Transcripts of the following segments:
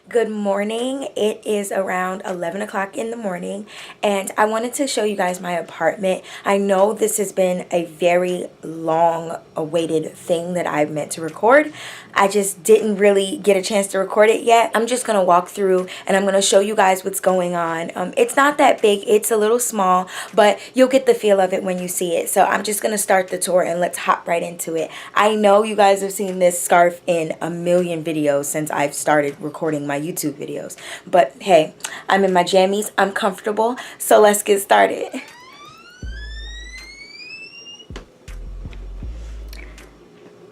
Good morning. It is around 11 o'clock in the morning, and I wanted to show you guys my apartment. I know this has been a very long awaited thing that I meant to record. I just didn't really get a chance to record it yet. I'm just going to walk through and I'm going to show you guys what's going on. It's not that big, it's a little small, but you'll get the feel of it when you see it. So I'm just going to start the tour and let's hop right into it. I know you guys have seen this scarf in a million videos since I've started recording my YouTube videos. But hey, I'm in my jammies, I'm comfortable, so let's get started.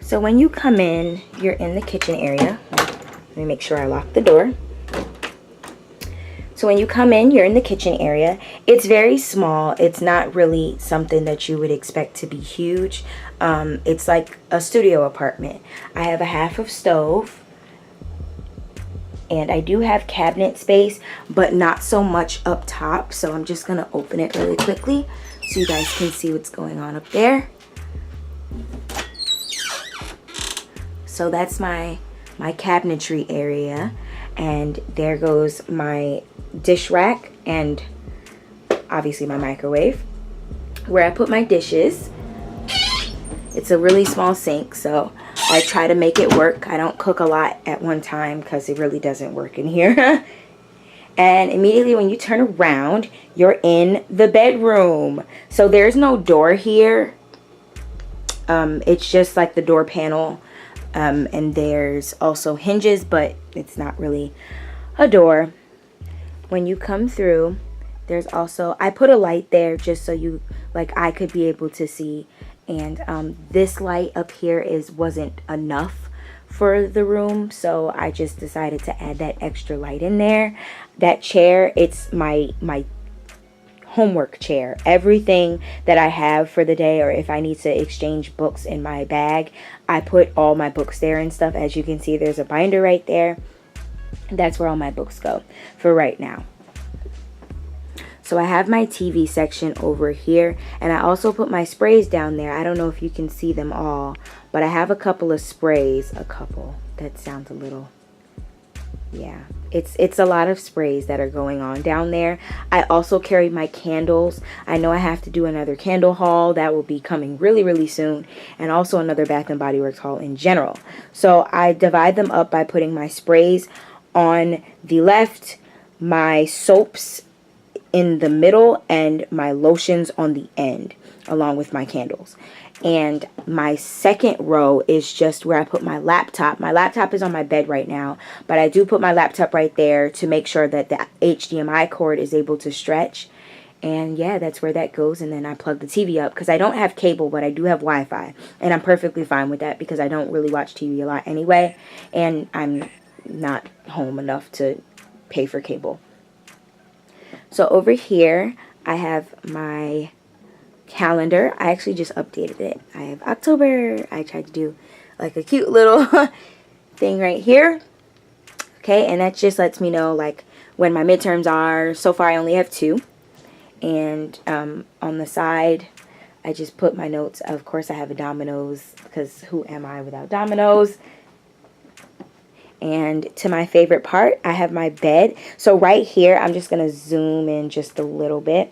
So when you come in, you're in the kitchen area. Let me make sure I lock the door. So when you come in, you're in the kitchen area. It's very small. It's not really something that you would expect to be huge. It's like a studio apartment. I have a half of stove. And I do have cabinet space, but not so much up top. So I'm just going to open it really quickly so you guys can see what's going on up there. So that's my cabinetry area, and there goes my dish rack and obviously my microwave where I put my dishes. It's a really small sink, so I try to make it work. I don't cook a lot at one time because it really doesn't work in here. And immediately when you turn around, you're in the bedroom. So there's no door here. It's just like the door panel. And there's also hinges, but it's not really a door. When you come through, there's also, I put a light there just so you, like, I could be able to see. And this light up here wasn't enough for the room, so I just decided to add that extra light in there. That chair, it's my homework chair. Everything that I have for the day, or if I need to exchange books in my bag, I put all my books there and stuff. As you can see, there's a binder right there. That's where all my books go for right now. So I have my TV section over here, and I also put my sprays down there. I don't know if you can see them all, but I have a couple of sprays. That sounds a little, yeah. It's a lot of sprays that are going on down there. I also carry my candles. I know I have to do another candle haul. That will be coming really, really soon. And also another Bath & Body Works haul in general. So I divide them up by putting my sprays on the left, my soaps in the middle, and my lotions on the end, along with my candles. And my second row is just where I put my laptop. My laptop is on my bed right now, but I do put my laptop right there to make sure that the HDMI cord is able to stretch. And yeah, that's where that goes. And then I plug the TV up because I don't have cable, but I do have Wi-Fi. And I'm perfectly fine with that because I don't really watch TV a lot anyway. And I'm not home enough to pay for cable. So over here, I have my calendar. I actually just updated it. I have October. I tried to do like a cute little thing right here. Okay, and that just lets me know like when my midterms are. So far I only have 2. And on the side, I just put my notes. Of course I have a Domino's because who am I without Domino's? And to my favorite part, I have my bed. So right here, I'm just going to zoom in just a little bit.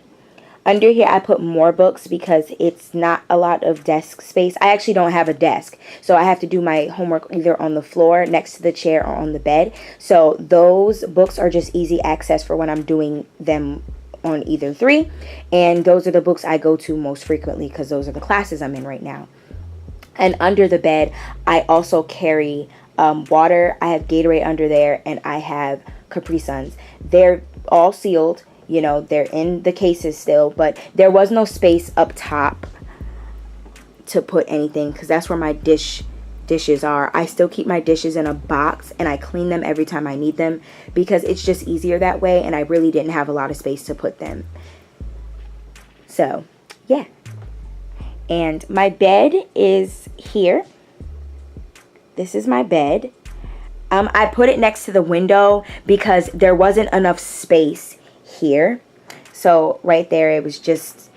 Under here, I put more books because it's not a lot of desk space. I actually don't have a desk. So I have to do my homework either on the floor, next to the chair, or on the bed. So those books are just easy access for when I'm doing them on either 3. And those are the books I go to most frequently because those are the classes I'm in right now. And under the bed, I also carry water. I have Gatorade under there, and I have Capri Suns. They're all sealed. You know, they're in the cases still, but there was no space up top to put anything because that's where my dishes are. I still keep my dishes in a box, and I clean them every time I need them because it's just easier that way, and I really didn't have a lot of space to put them. So, yeah. And my bed is here. This is my bed. I put it next to the window because there wasn't enough space here. So right there, it was just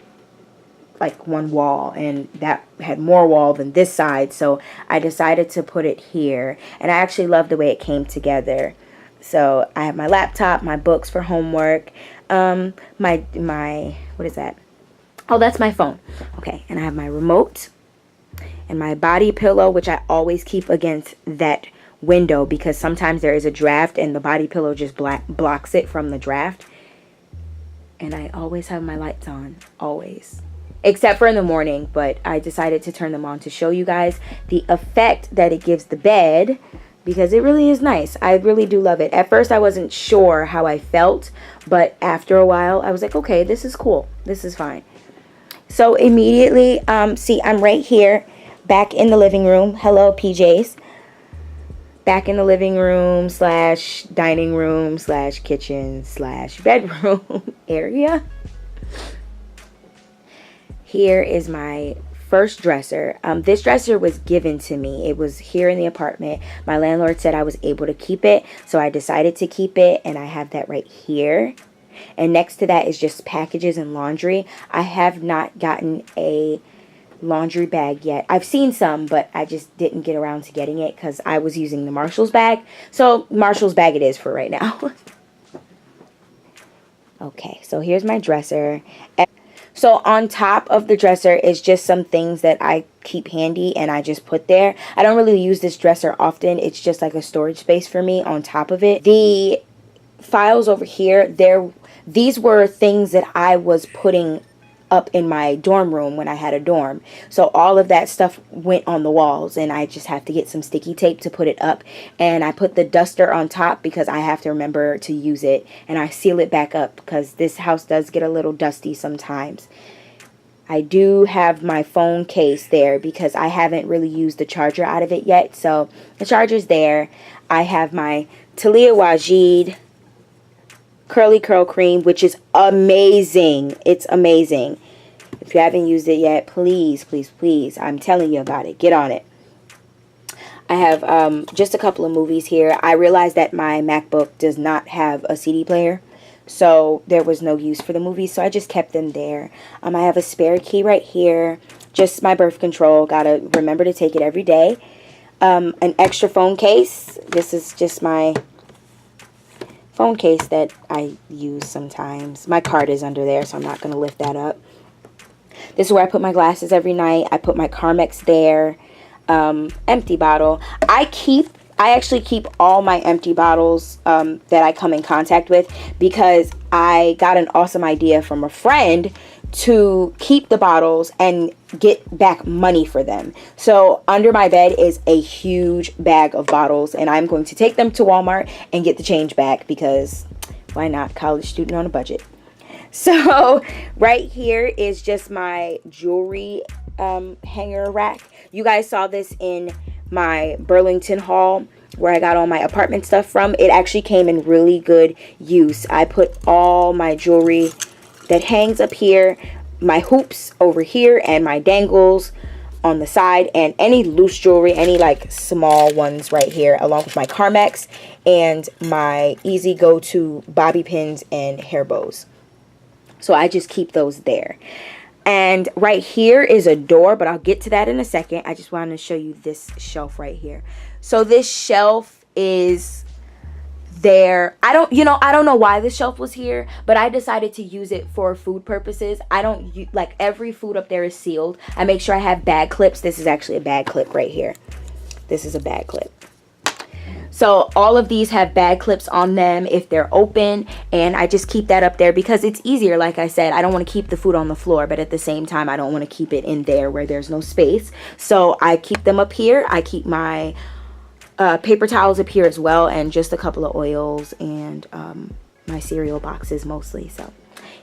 like one wall, and that had more wall than this side, so I decided to put it here. And I actually love the way it came together. So I have my laptop, my books for homework, my what is that? Oh, that's my phone. Okay, and I have my remote and my body pillow, which I always keep against that window because sometimes there is a draft and the body pillow just blocks it from the draft. And I always have my lights on, always. Except for in the morning, but I decided to turn them on to show you guys the effect that it gives the bed because it really is nice. I really do love it. At first I wasn't sure how I felt, but after a while I was like, okay, this is cool. This is fine. So immediately, see, I'm right here back in the living room. Hello, PJs. Back in the living room slash dining room slash kitchen slash bedroom area. Here is my first dresser. This dresser was given to me. It was here in the apartment. My landlord said I was able to keep it, so I decided to keep it, and I have that right here. And next to that is just packages and laundry. I have not gotten a laundry bag yet. I've seen some, but I just didn't get around to getting it because I was using the Marshall's bag. So Marshall's bag it is for right now. Okay, so here's my dresser. So on top of the dresser is just some things that I keep handy and I just put there. I don't really use this dresser often. It's just like a storage space for me on top of it. The files over here, these were things that I was putting up in my dorm room when I had a dorm. So all of that stuff went on the walls and I just have to get some sticky tape to put it up. And I put the duster on top because I have to remember to use it. And I seal it back up because this house does get a little dusty sometimes. I do have my phone case there because I haven't really used the charger out of it yet. So the charger's there. I have my Talia Wajid curly curl cream, which is amazing. It's amazing. If you haven't used it yet, please, please, please, I'm telling you about it. Get on it. I have just a couple of movies here. I realized that my MacBook does not have a CD player, so there was no use for the movies, so I just kept them there. I have a spare key right here. Just my birth control. Gotta remember to take it every day. An extra phone case. This is just my phone case that I use sometimes. My card is under there, so I'm not going to lift that up. This is where I put my glasses every night. I put my Carmex there. Empty bottle. I actually keep all my empty bottles that I come in contact with because I got an awesome idea from a friend to keep the bottles and get back money for them. So under my bed is a huge bag of bottles and I'm going to take them to Walmart and get the change back because why not? College student on a budget. So right here is just my jewelry hanger rack. You guys saw this in my Burlington haul where I got all my apartment stuff from. It actually came in really good use. I put all my jewelry that hangs up here, my hoops over here, and my dangles on the side, and any loose jewelry, any like small ones right here, along with my Carmex and my easy go-to bobby pins and hair bows. So I just keep those there. And right here is a door, but I'll get to that in a second. I just wanted to show you this shelf right here. So this shelf is there. I don't know why this shelf was here, but I decided to use it for food purposes. I don't like every food up there is sealed. I make sure I have bag clips. This is actually a bag clip right here. This is a bag clip. So all of these have bag clips on them if they're open, and I just keep that up there because it's easier. Like I said, I don't want to keep the food on the floor, but at the same time I don't want to keep it in there where there's no space. So I keep them up here. I keep my paper towels up here as well, and just a couple of oils and my cereal boxes mostly. So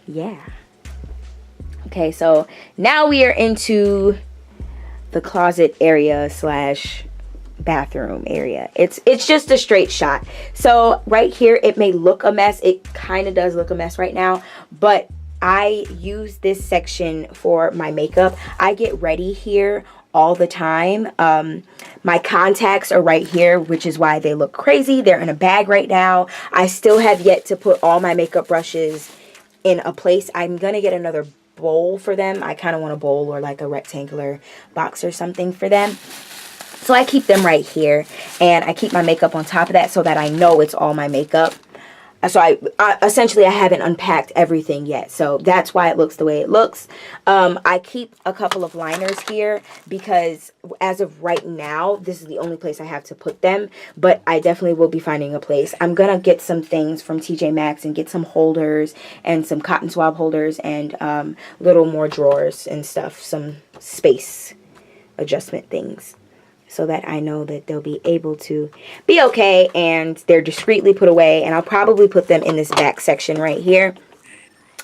yeah. Okay, so now we are into the closet area slash bathroom area. It's just a straight shot. So right here, it may look a mess. It kind of does look a mess right now, but I use this section for my makeup. I get ready here all the time. My contacts are right here, which is why they look crazy. They're in a bag right now. I still have yet to put all my makeup brushes in a place. I'm gonna get another bowl for them. I kind of want a bowl or like a rectangular box or something for them. So I keep them right here, and I keep my makeup on top of that so that I know it's all my makeup. So I essentially I haven't unpacked everything yet, so that's why it looks the way it looks. I keep a couple of liners here because as of right now, this is the only place I have to put them, but I definitely will be finding a place. I'm gonna get some things from TJ Maxx and get some holders and some cotton swab holders and little more drawers and stuff, some space adjustment things, so that I know that they'll be able to be okay and they're discreetly put away. And I'll probably put them in this back section right here.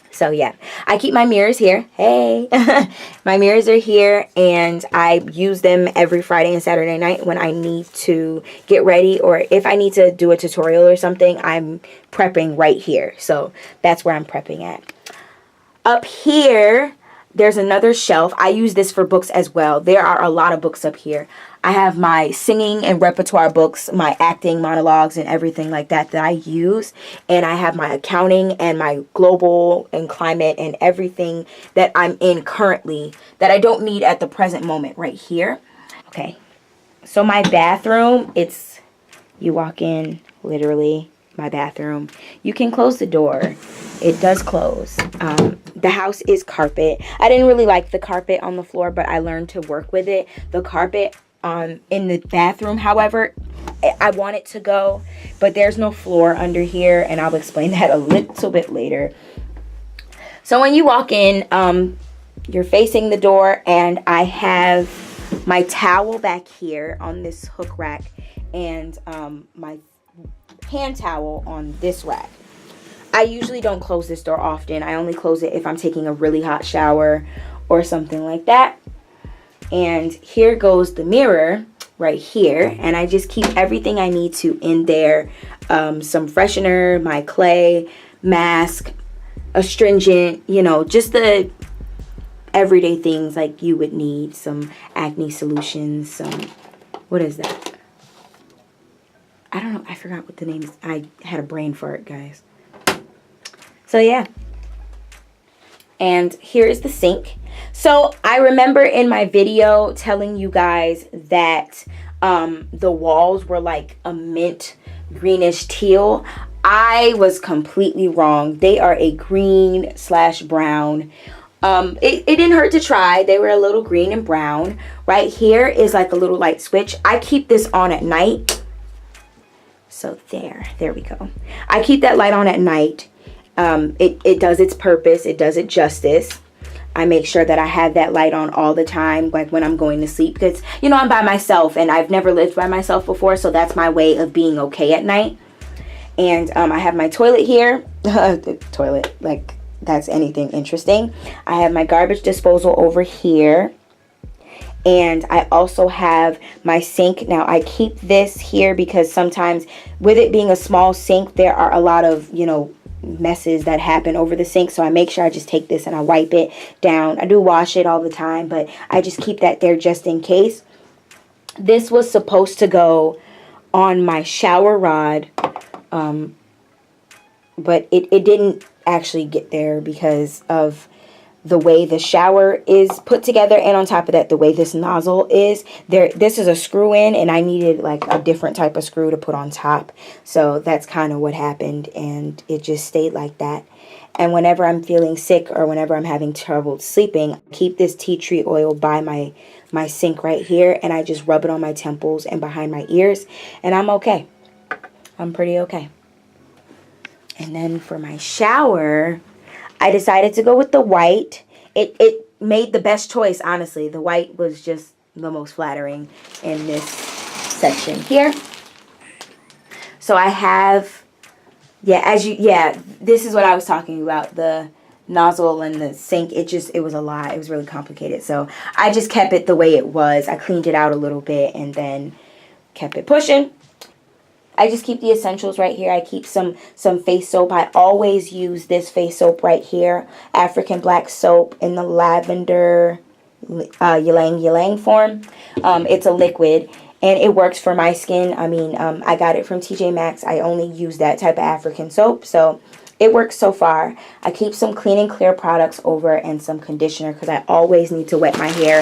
So yeah, I keep my mirrors here. Hey, my mirrors are here, and I use them every Friday and Saturday night when I need to get ready, or if I need to do a tutorial or something, I'm prepping right here. So that's where I'm prepping at. Up here, there's another shelf. I use this for books as well. There are a lot of books up here. I have my singing and repertoire books, my acting monologues and everything like that I use. And I have my accounting and my global and climate and everything that I'm in currently that I don't need at the present moment right here. Okay, so my bathroom, you walk in, literally, my bathroom. You can close the door. It does close. The house is carpet. I didn't really like the carpet on the floor, but I learned to work with it. The carpet in the bathroom, however, I want it to go, but there's no floor under here, and I'll explain that a little bit later. So when you walk in, you're facing the door, and I have my towel back here on this hook rack, and my hand towel on this rack. I usually don't close this door often. I only close it if I'm taking a really hot shower or something like that. And here goes the mirror right here, and I just keep everything I need to in there. Some freshener, my clay, mask, astringent, you know, just the everyday things like you would need. Some acne solutions, what is that? I don't know. I forgot what the name is. I had a brain fart, guys. So yeah. And here is the sink. So I remember in my video telling you guys that the walls were like a mint greenish teal. I was completely wrong. They are a green/brown. It didn't hurt to try. They were a little green and brown. Right here is like a little light switch. I keep this on at night. So there we go. I keep that light on at night. It does its purpose. It does it justice. I make sure that I have that light on all the time, like when I'm going to sleep, because, you know, I'm by myself and I've never lived by myself before. So that's my way of being okay at night. And I have my toilet here. The toilet, like that's anything interesting. I have my garbage disposal over here. And I also have my sink. Now, I keep this here because sometimes with it being a small sink, there are a lot of, you know, messes that happen over the sink. So I make sure I just take this and I wipe it down. I do wash it all the time, but I just keep that there just in case. This was supposed to go on my shower rod, but it didn't actually get there because of the way the shower is put together, and on top of that, the way this nozzle is there. This is a screw in, and I needed like a different type of screw to put on top. So that's kind of what happened, and it just stayed like that. And whenever I'm feeling sick or whenever I'm having trouble sleeping, I keep this tea tree oil by my sink right here, and I just rub it on my temples and behind my ears, and I'm okay. I'm pretty okay. And then for my shower, I decided to go with the white. It made the best choice, honestly. The white was just the most flattering in this section here. So I have, this is what I was talking about. The nozzle and the sink, it was a lot. It was really complicated. So I just kept it the way it was. I cleaned it out a little bit and then kept it pushing. I just keep the essentials right here. I keep some face soap. I always use this face soap right here. African black soap in the lavender ylang ylang form. It's a liquid and it works for my skin. I mean, I got it from TJ Maxx. I only use that type of African soap. So it works so far. I keep some clean and clear products over and some conditioner because I always need to wet my hair.